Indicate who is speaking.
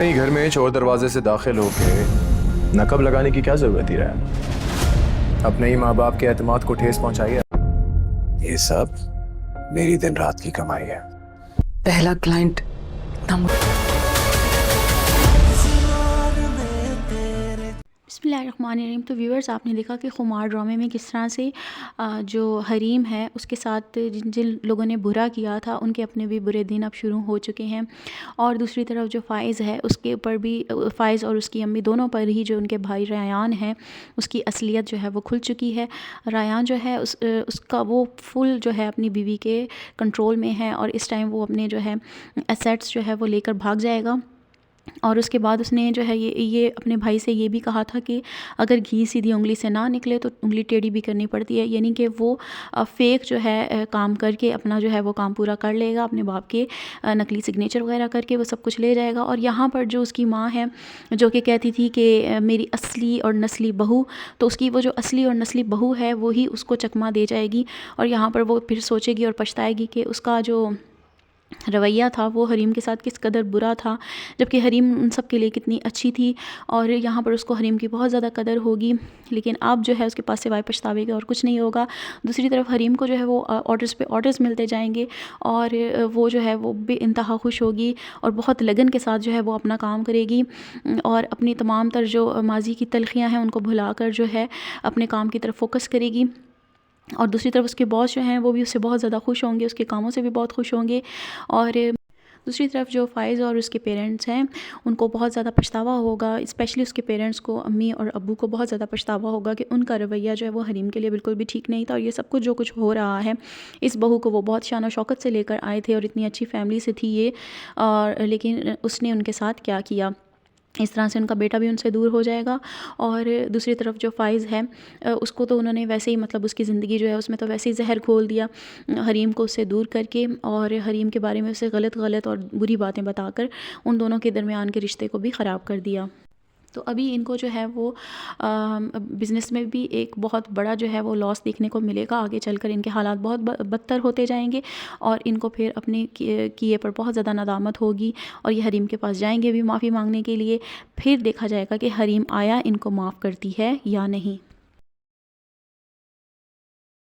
Speaker 1: नहीं, घर में चोर दरवाजे से दाखिल होके नकब लगाने की क्या जरूरत ही रहा। अपने ही माँ बाप के एतमाद को ठेस पहुंचाई है। ये सब मेरी दिन रात की कमाई है।
Speaker 2: पहला क्लाइंट
Speaker 3: बिस्मिल्लाहिर्रहमानिर्रहीम। तो व्यूअर्स, आपने देखा कि खुमार ड्रामे में किस तरह से जो हरीम है उसके साथ जिन जिन लोगों ने बुरा किया था उनके अपने भी बुरे दिन अब शुरू हो चुके हैं। और दूसरी तरफ जो फ़ाइज़ है उसके ऊपर भी, फ़ाइज़ और उसकी अम्मी दोनों पर ही जो उनके भाई रायान है उसकी असलियत जो है वो खुल चुकी है। रायान जो है उसका वो फुल जो है अपनी बीवी के कंट्रोल में है और इस टाइम वो अपने जो है एसेट्स जो है वो लेकर भाग जाएगा। और उसके बाद उसने जो है ये अपने भाई से ये भी कहा था कि अगर घी सीधी उंगली से ना निकले तो उंगली टेढ़ी भी करनी पड़ती है, यानी कि वो फ़ेक जो है काम करके अपना जो है वो काम पूरा कर लेगा, अपने बाप के नकली सिग्नेचर वगैरह करके वो सब कुछ ले जाएगा। और यहाँ पर जो उसकी माँ है जो कि कहती थी कि मेरी असली और नस्ली बहू, तो उसकी वो जो असली और नस्ली बहू है वही उसको चकमा दे जाएगी। और यहाँ पर वो फिर सोचेगी और पछताएगी कि उसका जो रवैया था वो हरीम के साथ किस कदर बुरा था, जबकि हरीम उन सब के लिए कितनी अच्छी थी। और यहाँ पर उसको हरीम की बहुत ज़्यादा कदर होगी, लेकिन अब जो है उसके पास सिवाय पछतावे के और कुछ नहीं होगा। दूसरी तरफ हरीम को जो है वो ऑर्डर्स पे ऑर्डर्स मिलते जाएंगे और वो जो है वो बेइंतहा खुश होगी और बहुत लगन के साथ जो है वो अपना काम करेगी और अपनी तमाम तर जो माजी की तलखियाँ हैं उनको भुलाकर जो है अपने काम की तरफ फोकस करेगी। और दूसरी तरफ उसके बॉस जो हैं वो भी उससे बहुत ज़्यादा खुश होंगे, उसके कामों से भी बहुत खुश होंगे। और दूसरी तरफ जो फ़ाइज़ और उसके पेरेंट्स हैं उनको बहुत ज़्यादा पछतावा होगा, स्पेशली उसके पेरेंट्स को, अम्मी और अब्बू को बहुत ज़्यादा पछतावा होगा कि उनका रवैया जो है वो हरीम के लिए बिल्कुल भी ठीक नहीं था। और ये सब कुछ जो कुछ हो रहा है, इस बहू को वो बहुत शान और शौकत से लेकर आए थे और इतनी अच्छी फैमिली से थी ये, और लेकिन उसने उनके साथ क्या किया। इस तरह से उनका बेटा भी उनसे दूर हो जाएगा। और दूसरी तरफ जो फ़ाइज़ है उसको तो उन्होंने वैसे ही, मतलब उसकी ज़िंदगी जो है उसमें तो वैसे ही जहर घोल दिया हरीम को उससे दूर करके, और हरीम के बारे में उसे गलत और बुरी बातें बताकर उन दोनों के दरमियान के रिश्ते को भी ख़राब कर दिया। तो अभी इनको जो है वो बिज़नेस में भी एक बहुत बड़ा जो है वो लॉस देखने को मिलेगा। आगे चलकर इनके हालात बहुत बदतर होते जाएंगे और इनको फिर अपने किए पर बहुत ज़्यादा नदामत होगी और ये हरीम के पास जाएंगे भी माफ़ी मांगने के लिए। फिर देखा जाएगा कि हरीम आया इनको माफ़ करती है या नहीं।